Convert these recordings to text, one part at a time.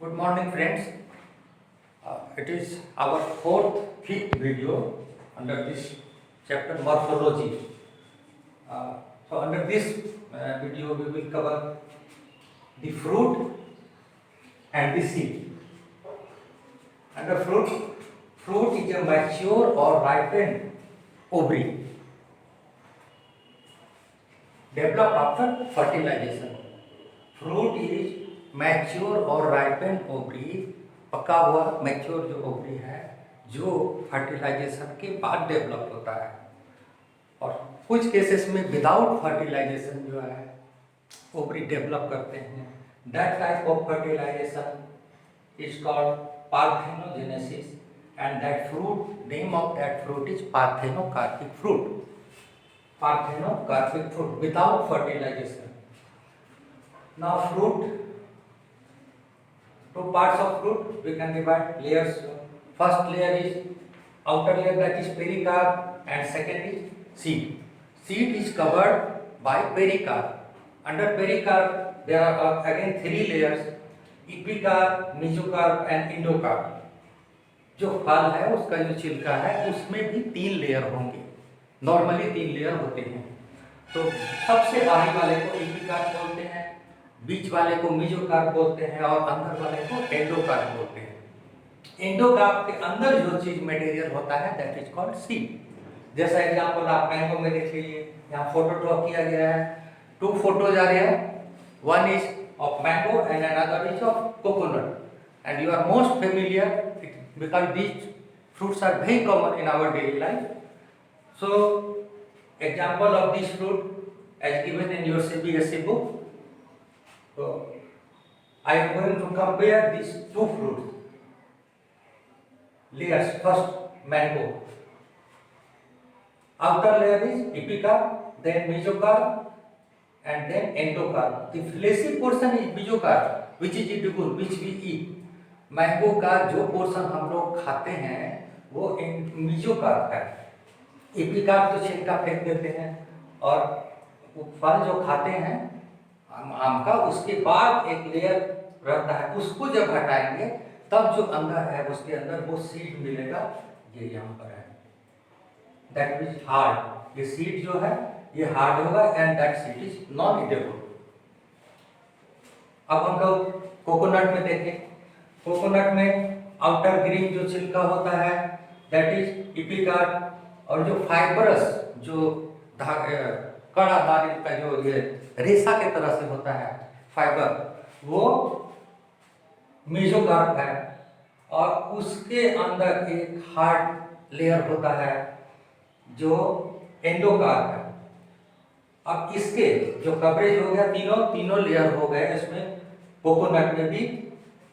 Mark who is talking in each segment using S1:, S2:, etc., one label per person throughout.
S1: Good morning, friends. It is our fifth video under this chapter morphology. So under this video we will cover the fruit and the seed. Under fruit is a mature or ripened ovary developed after fertilization. Fruit is mature और ripened ovary, पका हुआ mature जो ovary है जो fertilisation के बाद develop होता है, और कुछ केसेस में विदाउट फर्टिलाइजेशन जो है ओवरी डेवलप करते हैं. That type of fertilization is called parthenogenesis and that fruit, name of that fruit is parthenocarpic fruit. Parthenocarpic fruit without fertilization. Now fruit, two parts of fruit we can divide layers. First layer is outer layer, that is pericarp, and second is seed. Seed is covered by pericarp. Under pericarp there are again three layers: epicarp, mesocarp and endocarp. जो फल है उसका जो छिलका है उसमें भी 3 layer होंगे. नॉर्मली 3 लेयर होते हैं. तो सबसे बाहरी वाले को एपिकार्प बोलते हैं, बीच वाले को मेसोकार्प बोलते हैं और अंदर वाले को एंडोकार्प बोलते हैं. एंडोकार्प के अंदर जो चीज मटेरियल होता है दैट इज कॉल्ड सीड. जैसा एग्जांपल आप मैंगो में देख लीजिए, यहाँ फोटो ड्रॉ किया गया है. 2 फोटोज आ रहे हैं, one is of mango and another is of coconut, and you are most familiar because these fruits are very common in our daily life. So example of this fruit as given in your CBSE book. So I am going to compare these 2 fruits layers. First mango, outer layer is epicarp, then mesocarp and then endocarp. The fleshy portion is mesocarp which is edible, which we eat. Mango का जो portion हम लोग खाते हैं वो mesocarp है. Epicarp तो छिलका फेंक देते हैं, और फल जो खाते हैं आम का उसके बाद एक लेयर रहता है, उसको जब हटाएंगे तब जो अंदर है उसके अंदर वो सीड मिलेगा. ये यहाँ पर है, दैट इज हार्ड. ये सीड जो है ये हार्ड होगा and that seed is non eatable. अब हम लोग कोकोनट में देखें. कोकोनट में आउटर ग्रीन जो छिलका होता है दैट इज एपिकार्प, और जो फाइबरस जो कड़ा नारियल का जो ये रेशा के तरह से होता है फाइबर, वो मेसोकार्प है. और उसके अंदर एक हार्ड लेयर होता है जो एंडोकार्प है. अब इसके जो कवरेज हो गया, तीनों लेयर हो गए इसमें कोकोनट में भी.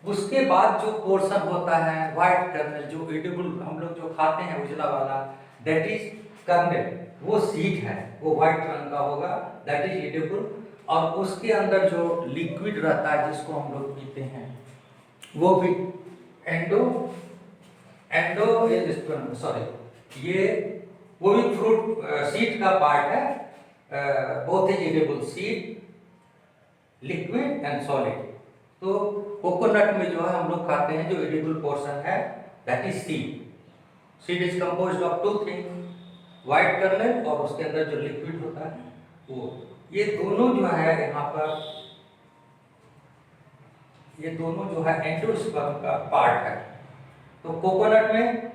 S1: उसके बाद जो पोर्शन होता है व्हाइट कर्नल, जो एडिबल हम लोग जो खाते हैं उजला वाला, दैट इज कर्नल. वो सीड है, वो व्हाइट रंग का होगा, दैट इज एडिबल. और उसके अंदर जो लिक्विड रहता है जिसको हम लोग पीते हैं वो भी ये वो भी फ्रूट सीड का पार्ट है. Both is edible, seed liquid and solid. तो कोकोनट में जो है हम लोग खाते हैं जो एडिबल पोर्शन है that is seed. Seed is composed of 2 things, white kernel और उसके अंदर जो लिक्विड होता है वो. ये दोनों जो है यहाँ पर, ये दोनों जो है एंडोस्पर्म का पार्ट है. तो कोकोनट में,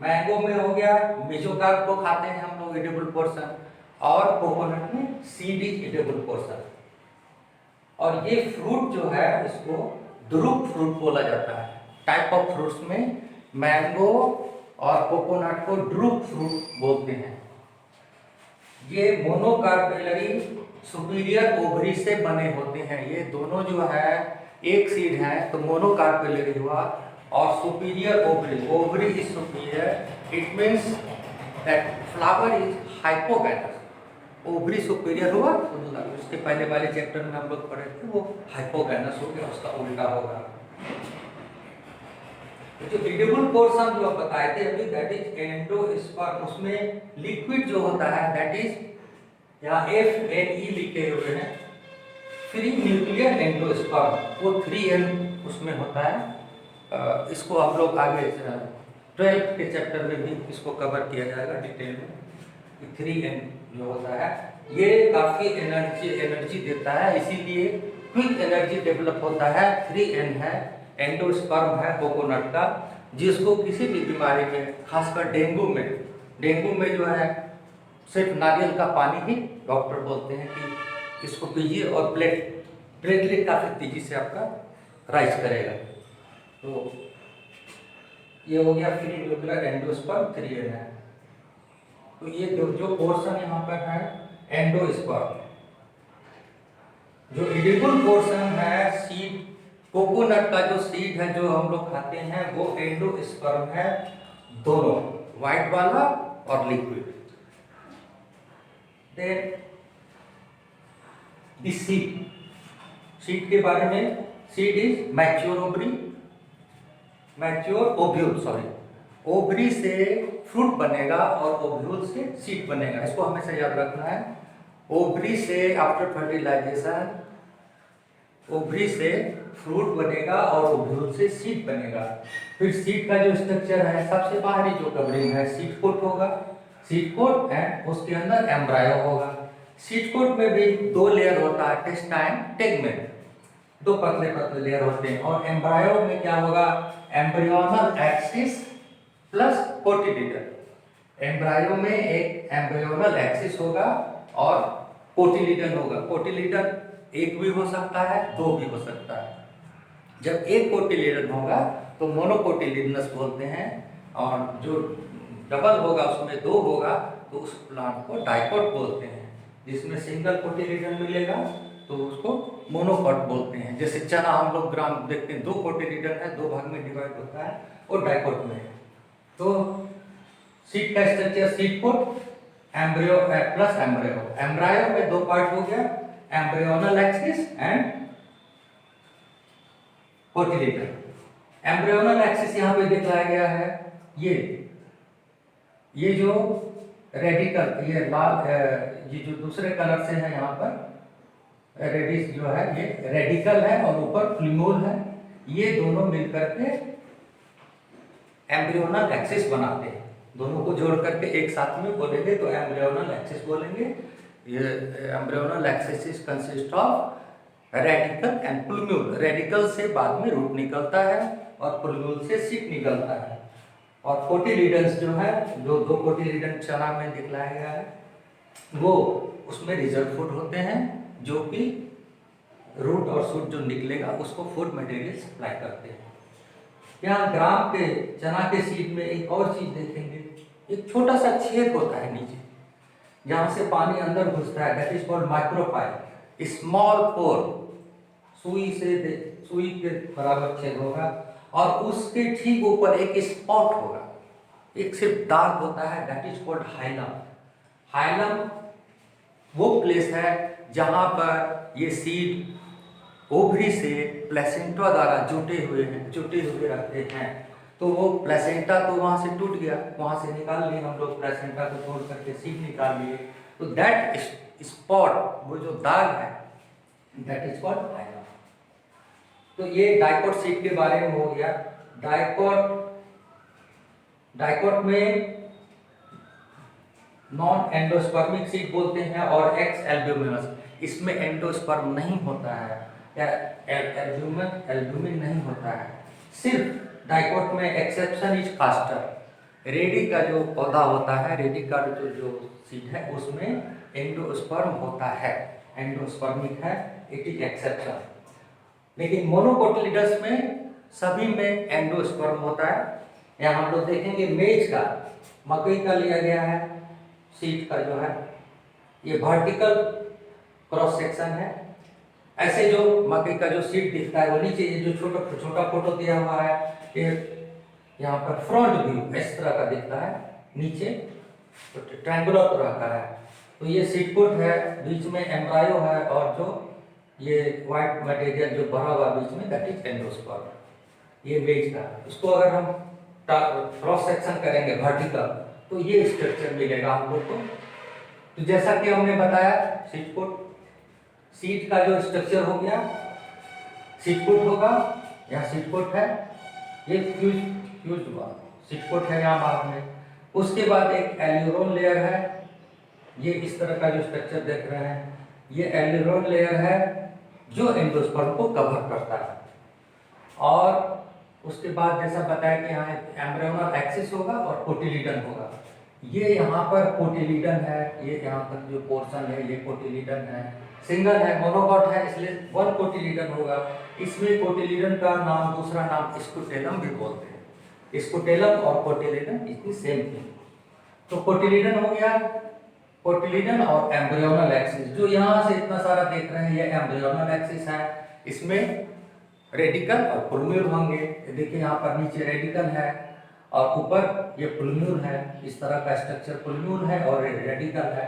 S1: मैंगो में हो गया मेसोकार्प को खाते हैं हम लोग एडिबल पोर्शन, और कोकोनट में सीड इज एडिबल पोर्शन. और ये फ्रूट जो है इसको ध्रुव फ्रूट बोला जाता है. टाइप ऑफ फ्रूट्स में मैंगो और कोकोनट को ध्रुव फ्रूट बोलते हैं. ये मोनोकार्पेलरी सुपीरियर ओवरी से बने होते हैं. ये दोनों जो है एक सीड है तो मोनोकार्पेलरी हुआ, और superior ovary is superior. It means that flower is hypogynous. Ovary superior हुआ, उसके पहले वाले चैप्टर में हम लोग पढ़े थे वो हाइपोगैनस हो गया, उसका उल्टा होगा. जो एडिबल पोर्शन जो बताए थे अभी दैट इज एंडोस्पर्म. उसमें लिक्विड जो होता है दैट इज यहाँ FNE लिखे हुए हैं, फ्री न्यूक्लियर एंडोस्पर्म, वो 3N उसमें होता है। इसको हम लोग आगे 12th के चैप्टर में भी इसको कवर किया जाएगा डिटेल में। 3N जो होता है ये काफ़ी एनर्जी देता है, इसीलिए क्विक एनर्जी डेवलप होता है। 3N है, एंडोस्पर्म है कोकोनट का, जिसको किसी भी बीमारी में, खासकर डेंगू में जो है सिर्फ नारियल का पानी ही डॉक्टर बोलते हैं कि इसको पीजिए और प्लेटलेट काफ़ी तेजी से आपका राइज करेगा। तो ये हो गया फ्री न्यूक्लियर एंडोस्पर्म 3N है। तो ये जो पोर्शन यहाँ पर है एंडोस्पर्म, जो एडिबल पोर्शन है सीड, कोकोनट का जो सीड है जो हम लोग खाते हैं वो एंडोस्पर्म है, दोनों व्हाइट वाला और लिक्विड। देन द सीड के बारे में, seed is mature ovule, ovary से फ्रूट बनेगा और ओव्यूल से सीड बनेगा। इसको हमेशा याद रखना है। ओवरी से आफ्टर फर्टिलाइजेशन ओवरी से फ्रूट बनेगा और ओव्यूल से सीड बनेगा। फिर सीड का जो स्ट्रक्चर है, सबसे बाहरी जो कवरिंग है सीड कोट होगा, सीड कोट एंड उसके अंदर एम्ब्रायो होगा। सीड कोट में भी 2 लेयर होता है, टेस्टाइन टेगमेंट, 2 पतले लेयर होते हैं। और एम्ब्रायो में क्या होगा, एम्ब्रियोनल एक्सिस प्लस कोटिलीडन। एम्ब्रायो में एक एम्ब्रियोनल एक्सिस होगा और कोटिलीडन होगा। कोटिलीडन एक भी हो सकता है, 2 भी हो सकता है। जब एक कोटिलीडन होगा तो मोनोकोटिलीडनस बोलते हैं, और जो डबल होगा उसमें 2 होगा तो उस प्लांट को डाइकोट बोलते हैं। जिसमें सिंगल कोटिलीडन मिलेगा तो उसको मोनोकोट बोलते हैं। जैसे चना हम लोग ग्राम देखते हैं, 2 कोटिलीडन है, 2 भाग में डिवाइड होता है और डाइकोट में है। तो सीड का structure seed coat, embryo plus embryo. Embryo में 2 पार्ट हो गया, embryonal axis and cotyledon. Embryonal axis यहाँ पे दिखाया गया है, ये जो रेडिकल, ये लाल, ये जो दूसरे कलर से है यहाँ पर रेडिस जो है, ये रेडिकल है और ऊपर फ्लूमोल है। ये दोनों मिलकर के एम्ब्रियोनल एक्सिस बनाते हैं। दोनों को जोड़ करके एक साथ में बोलेंगे तो एम्ब्रियोनल एक्सिस बोलेंगे। ये embryonal axis is consist of radical and plumule. Radical से बाद में रूट निकलता है और प्लूम्यूल से सीड निकलता है। और कोटिलीडन्स जो है, जो 2 कोटिलीडन चना में दिखलाया गया है, वो उसमें रिजर्व फूड होते हैं, जो कि रूट और शूट जो निकलेगा उसको फूड मटेरियल सप्लाई करते हैं। यहाँ ग्राम के चना के सीड में एक और चीज देखेंगे, एक छोटा सा छेद होता है नीचे, जहाँ से पानी अंदर घुसता है, that is called micropyle. Small pore, सुई के बराबर छेद होगा और उसके ठीक ऊपर एक स्पॉट होगा, एक सिर्फ दाग होता है, that is called hilum. Hilum वो प्लेस है जहाँ पर ये सीड ओवरी से प्लेसेंटा द्वारा जुटे हुए रहते हैं। तो वो प्लेसेंटा तो वहाँ से टूट गया, वहाँ से निकाल लिए हम लोग, प्लेसेंटा को तोड़ करके सीड निकाल लिए। तो दैट स्पॉट, वो जो दाग है, दैट इज कॉल्ड हाइलम। तो ये डाइकोट सीड के बारे में हो गया। डाइकोट में नॉन एंडोस्पर्मिक सीड बोलते हैं और एक्स एल्ब्यूमिनस, इसमें एंडोस्पर्म नहीं होता है या एल्ब्यूमिन नहीं होता है। सिर्फ डाइकोट में एक्सेप्शन इज कास्टर। रेडी का जो पौधा होता है, रेडी का जो सीड है, उसमें एंडोस्पर्म होता है, एंडोस्पर्मिक है, इट इज एक्सेप्शन। लेकिन मोनोकोटिलीडस में सभी में एंडोस्पर्म होता है। यहाँ हम लोग देखेंगे मेज का, मकई का लिया गया है, सीड का जो है ये वर्टिकल क्रॉस सेक्शन है। ऐसे जो मकई का जो सीड दिखता है वो नीचे, ये जो छोटा फोटो दिया हुआ है, ये यहाँ पर फ्रंट व्यू इस तरह का दिखता है, नीचे तो ट्रायंगुलर तरह का है। तो ये सीड कोट है, बीच में एम्ब्रायो है और जो ये व्हाइट मटेरियल जो भरा हुआ बीच में, दैट इज एंडोस्पर्म। ये मेज का, उसको अगर हम क्रॉस सेक्शन करेंगे वर्टिकल तो ये स्ट्रक्चर मिलेगा हम लोग को। तो जैसा कि हमने बताया सीड कोट सीट का जो स्ट्रक्चर हो गया, सीट कोट होगा, यहाँ सीट कोट है, ये फ्यूज हुआ, सीट कोट है यहाँ बाहर में। उसके बाद एक एल्यूरोन लेयर है, ये इस तरह का जो स्ट्रक्चर देख रहे हैं, ये एल्यूरोन लेयर है जो एंडोस्पर्म को कवर करता है। और उसके बाद जैसा बताया कि यहाँ एम्ब्रियोनल एक्सिस होगा और कोटिलीडन होगा। ये यहाँ पर कोटिलीडन है, ये यहाँ तक जो पोर्शन है ये कोटिलीडन है, सिंगल है, मोनोकॉट है, इसलिए वन कोटिलीडन होगा। इसमें कोटिलीडन का नाम, दूसरा नाम स्कुटेलम भी बोलते हैं। स्कुटेलम और कोटिलीडन इतनी सेम थिंग। तो कोटिलीडन हो गया, कोटिलीडन और एम्ब्रियोनल एक्सिस, जो यहाँ से इतना सारा देख रहे हैं ये एम्ब्रियोनल एक्सिस है। इसमें रेडिकल और पुल्म्यूल होंगे। देखिए यहाँ पर नीचे रेडिकल है और ऊपर ये पुल्म्यूल है। इस तरह का स्ट्रक्चर पुल्म्यूल है और रेडिकल है।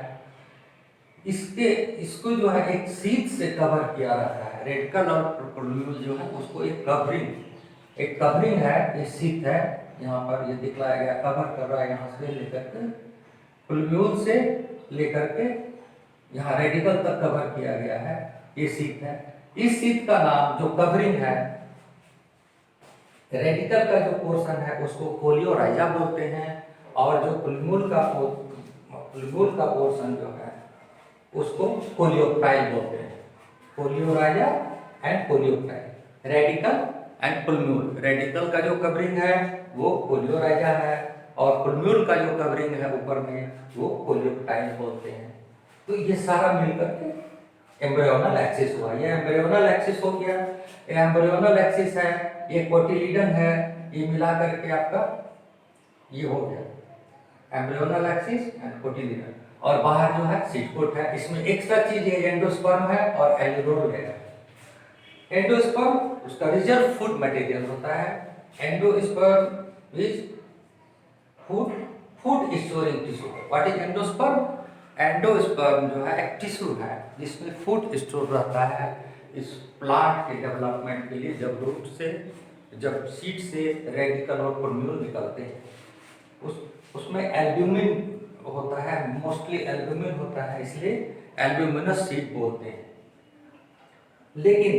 S1: इसको जो है एक सीट से कवर किया रहता है। रेडिकल और पुल्म्यूल जो है उसको एक कवरिंग है, ये सीट है। यहाँ पर ये दिखलाया गया, कवर कर रहा है यहाँ से लेकर के, पुल्म्यूल से लेकर के यहाँ रेडिकल तक कवर किया गया है, ये सीट है। इस सीट का नाम, जो कवरिंग है, रेडिकल का जो पोर्शन है उसको कोलियोराइजा बोलते हैं, और जो पुल्म्यूल का पोर्शन जो है उसको कोलियोप्टाइल बोलते हैं। Coleorhiza and coleoptile, radicle and plumule. Radicle का जो कवरिंग है वो कोलियोराइजा है और पुल्म्यूल का जो कवरिंग है ऊपर में वो कोलियोप्टाइल बोलते हैं। तो ये सारा मिलकर के एम्ब्रियोनल एक्सिस हुआ। ये एम्ब्रियोनल एक्सिस हो गया, ये एम्ब्रियोनल एक्सिस है, ये कोटिलीडन है, ये मिला करके आपका ये हो गया एम्ब्रियोनल एक्सिस एंड कोटिलीडन। और बाहर जो है सीट कोट है। इसमें एक्स्ट्रा चीज है, एंडोस्पर्म है और एल्यूरोल है। एंडोस्पर्म उसका रिजर्व फूड मटेरियल होता है। Endosperm is food storing tissue. What is endosperm? Endosperm जो है एक टिश्यू है जिसमें फूड स्टोर रहता है इस प्लांट के डेवलपमेंट के लिए। जब सीड से रेडिकल और पुल्म्यूल निकलते हैं उसमें एल्ब्यूमिन होता है, मोस्टली एल्ब्यूमिन होता है, इसलिए एल्ब्यूमिनस सीड बोलते हैं। लेकिन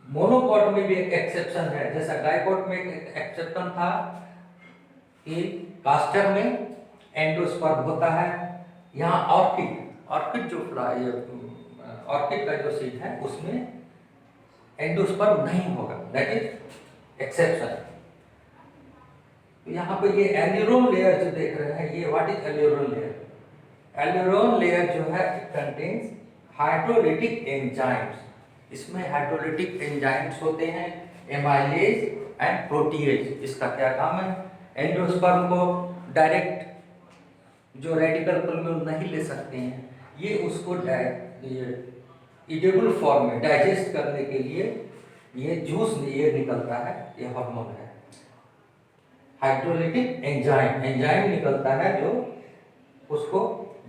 S1: मोनोकॉट में भी एक एक्सेप्शन है, जैसा डाइकॉट में एक एक्सेप्शन था कि कास्टर में एंडोस्पर्म होता है। यहाँ ऑर्किड जो ऑर्किड का जो सीड है उसमें एंडोस्पर्म नहीं होगा, दैट इज एक्सेप्शन। यहाँ पे ये एल्यूरोन लेयर जो देख रहे हैं, ये what is aleurone layer? Aleurone layer जो है इट कंटेन्स हाइड्रोलिटिक एंजाइम्स। इसमें हाइड्रोलिटिक एंजाइम्स होते हैं, एमाइलेज एंड प्रोटीएज। इसका क्या काम है? एंडोस्पर्म को डायरेक्ट जो रेडिकल पुल्म्यूल नहीं ले सकते हैं, ये उसको इडेबल फॉर्म में डाइजेस्ट करने के लिए ये जूस ये निकलता है, ये हार्मोन है। हाइड्रोलिटिक एंजाइम निकलता है जो उसको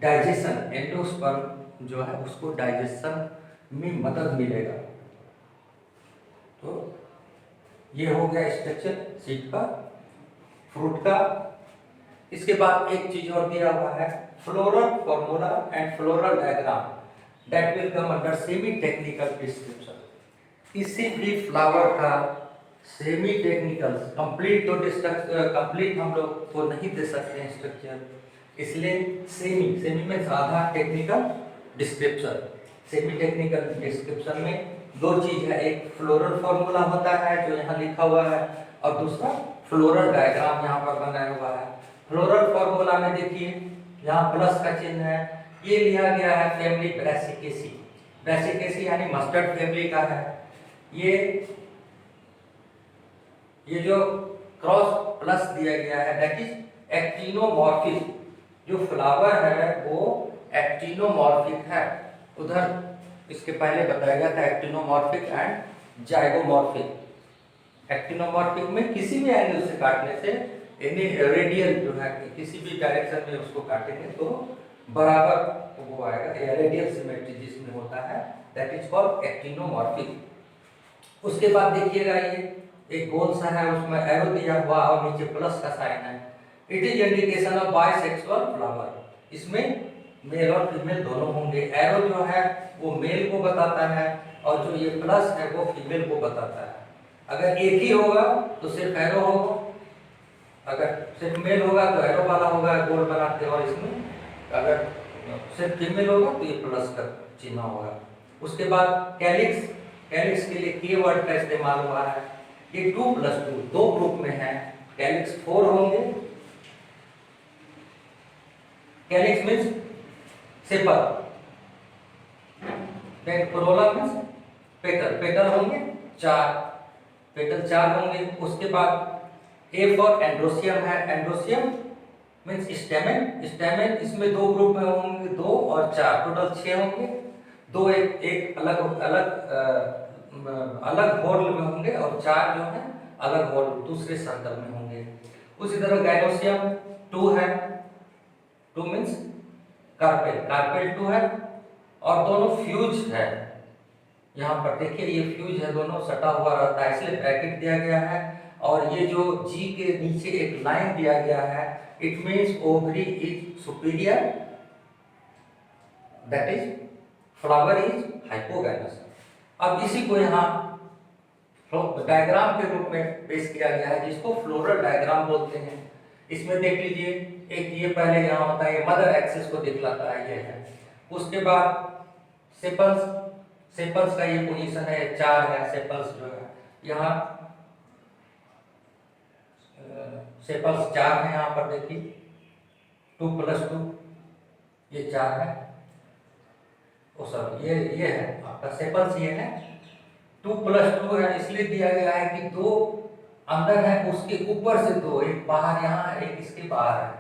S1: डाइजेशन, एंडोस्पर्म जो है उसको डाइजेशन में मदद मिलेगा। तो ये हो गया स्ट्रक्चर सीड का, फ्रूट का। इसके बाद एक चीज और दिया हुआ है, floral formula and floral diagram that will come under semi technical description. किसी भी फ्लावर का सेमी टेक्निकल, कंप्लीट हम लोग को नहीं दे सकते हैं स्ट्रक्चर, इसलिए सेमी में आधा technical description. Semi technical description में दो चीज है, एक फ्लोरल फॉर्मूला होता है जो यहाँ लिखा हुआ है और दूसरा फ्लोरल डायग्राम यहाँ पर बनाया हुआ है। फ्लोरल फॉर्मूला में देखिए यहाँ प्लस का चिन्ह है, ये लिया गया है फैमिली ब्रासिकेसी। ब्रासिकेसी यानी मस्टर्ड फैमिली का है। ये जो क्रॉस प्लस दिया गया है दैट इज एक्टिनोमॉर्फिक। जो फ्लावर है वो एक्टिनोमॉर्फिक है। उधर इसके पहले बताया गया था एक्टिनोमॉर्फिक एंड जाइगोमॉर्फिक। एक्टिनोमॉर्फिक में किसी भी एंगल से काटने से यानी रेडियल जो है किसी भी डायरेक्शन में उसको काटेंगे तो बराबर वो आएगा, रेडियल सिमेट्री जिसमें होता है दैट इज कॉल्ड एक्टिनोमॉर्फिक। उसके बाद देखिएगा ये एक गोल सा है, उसमें एरो दिया हुआ और नीचे प्लस का साइन है। It is indication of bisexual flower. इसमें मेल और फीमेल दोनों होंगे। एरो जो है वो मेल को बताता है और जो ये प्लस है वो फीमेल को बताता है। अगर एक ही होगा तो सिर्फ एरो होगा, अगर सिर्फ मेल होगा तो एरो वाला होगा गोल बनाते, और इसमें अगर सिर्फ फीमेल होगा तो ये प्लस का चिन्ह होगा। उसके बाद कैलिक्स, कैलिक्स के लिए की वर्ड का इस्तेमाल हुआ है। ये 2+2 दो ग्रुप में है। कैलिक्स 4 होंगे। Calyx means sepal, Corolla means petal, petal होंगे 4, पेटल 4 होंगे। उसके बाद ए फॉर एंड्रोसियम है। एंड्रोसियम मीन्स स्टेमेन, स्टेमेन इसमें दो ग्रुप में होंगे, 2 और 4, टोटल 6 होंगे। दो एक अलग अलग अलग होल में होंगे और 4 जो है अलग होल दूसरे सर्कल में होंगे। उसी तरह गाइनोसियम 2 है, 2 मीन्स कार्पेल, कार्पेल 2 है और दोनों फ्यूज है। यहाँ पर देखिए ये फ्यूज है, दोनों सटा हुआ रहता है इसलिए ब्रैकेट दिया गया है। और ये जो जी के नीचे एक लाइन दिया गया है, it means ovary is superior, that is flower is hypogynous. अब इसी को यहाँ डायग्राम के रूप में पेश किया गया है जिसको फ्लोरल डायग्राम बोलते हैं। इसमें देख लीजिए, एक ये पहले यहाँ होता है, ये मदर एक्सिस को दिखलाता है, ये है। उसके बाद सेपल्स, सेपल्स का ये पोजीशन है 4 है, सेपल्स जो है यहाँ सेपल्स 4 है। यहाँ पर देखिए 2+2 ये 4 है। ओ सर ये है आपका सेपल्स, ये है 2+2 है, इसलिए दिया गया है कि 2 अंदर है, उसके ऊपर से 2, एक बाहर यहाँ है एक इसके बाहर है,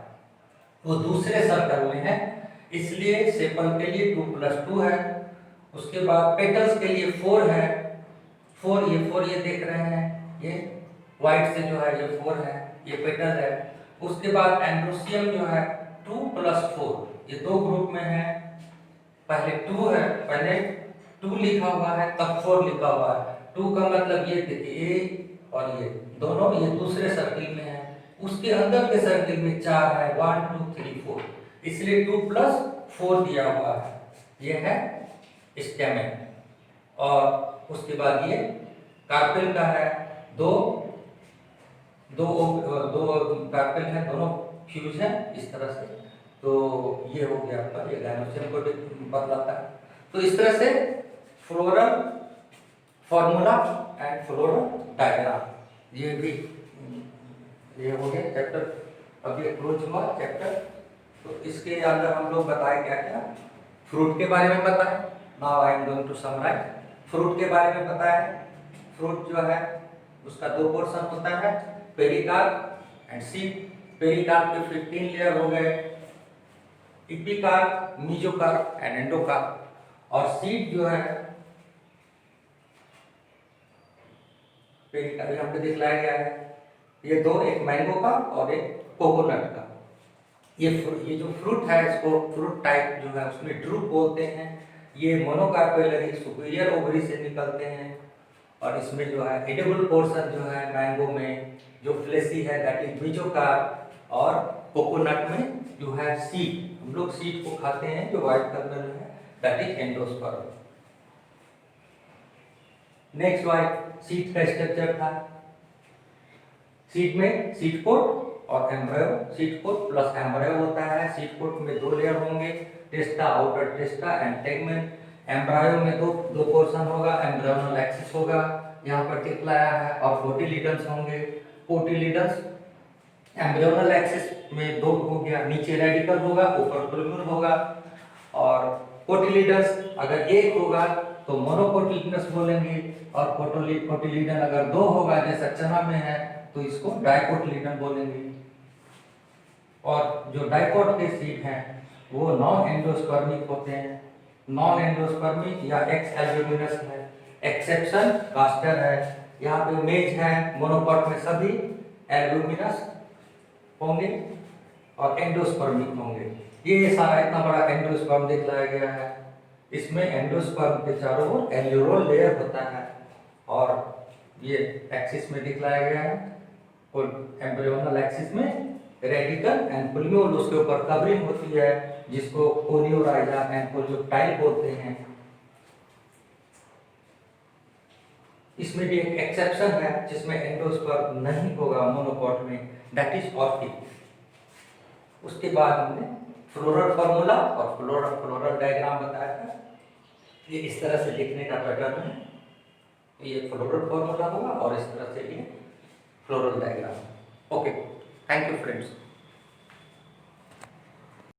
S1: वो दूसरे सर्कल में है, इसलिए सेपल के लिए 2+2 है। उसके बाद पेटल्स के लिए 4 है, 4 ये देख रहे हैं, ये व्हाइट से जो है ये 4 है, ये पेटल है। उसके बाद एंड्रोसियम जो है 2+4, ये दो ग्रुप में है। पहले 2 है, पहले 2 लिखा हुआ है तब 4 लिखा हुआ है। 2 का मतलब ये देखिए ए और ये दोनों ये दूसरे सर्किल में है, उसके अंदर के सर्किल में 4 है, 1 2 3 4, इसलिए 2+4 दिया हुआ है। ये है स्टेमेन। और उसके बाद ये कार्पेल का है, दो कार्पेल है, दोनों फ्यूज है इस तरह से। तो ये हो गया आपका, ये गाइनोसियम को बतलाता है। तो इस तरह से floral formula and floral diagram, ये भी ये हो गया चैप्टर, अब ये क्लोज हुआ चैप्टर। तो इसके अंदर हम लोग बताए क्या क्या, फ्रूट के बारे में बताए। Now I am going to summarize. Fruit के बारे में बताया, फ्रूट जो है उसका 2 पोर्शन होता है, पेरिकार्प एंड सीड। पेरिकार्प के 15 लेयर हो गए, एपिकार्प, मेसोकार्प एंड एंडोकार्प। और सीड जो है पेरिकार्प यहाँ पे दिखलाया गया है, ये दो, एक मैंगो का और एक कोकोनट का। ये जो फ्रूट है इसको फ्रूट टाइप जो है उसमें ड्रूप बोलते हैं। ये मोनोकार्पेलरी सुपीरियर ओवरी से निकलते हैं। और इसमें जो है एडिबल पोर्शन जो है मैंगो में जो फ्लेसी है दैट इज मेसोकार्प, और कोकोनट में जो है सीड, हम लोग सीड को खाते हैं जो व्हाइट कलर में है, that is endosperm. Next white seed का स्ट्रक्चर था। सीड में सीड कोट और embryo, seed coat plus embryo होता है। सीड कोट में 2 लेयर होंगे, testa, outer testa and tegmen. Embryo में दो पोर्शन होगा, एम्ब्रायोनल एक्सिस होगा, यहाँ पर दिखलाया है, और कोटिलिडन्स होंगे। कोटिलिडन्स एम्ब्रायोनल एक्सिस में 2 हो गया, नीचे रेडिकल होगा, ऊपर प्लूमर होगा। और कोटिलिडन्स अगर एक होगा तो मोनोकोटिलिडन्स बोलेंगे, और कोटिलिडन अगर 2 होगा जैसा चना में है तो इसको डाइकोटिलिडन बोलेंगे। और जो डाइकोट के सीड हैं वो नॉन एंडोस्पर्मिक होते हैं। नॉन एंडोस्पर्मिक या एक्स एल्ब्यूमिनस है, एक्सेप्शन कास्टर है। यहाँ पे मेज है, मोनोकॉट में सभी एल्ब्यूमिनस होंगे और एंडोस्पर्मिक होंगे। ये सारा इतना बड़ा एंडोस्पर्म दिखलाया गया है। इसमें एंडोस्पर्म के चारों ओर एल्यूरोल लेयर होता है, और ये एक्सिस में दिखलाया गया है, और एम्ब्रियोनल एक्सिस में रेडिकल एंड पोलिम्यूल उसके ऊपर कवरिंग होती है जिसको कोनियोराइजा एंड कोलियोटाइल बोलते हैं। इसमें भी एक एक्सेप्शन है जिसमें एंडोस्पर्म नहीं होगा मोनोकॉट में, दैट इज ऑर्किड। उसके बाद हमने फ्लोरल फार्मूला और फ्लोरल डायग्राम बताया था। ये इस तरह से लिखने का पैटर्न है, ये फ्लोरल फार्मूला होगा और इस तरह से ये floral diagram. Okay, thank you friends.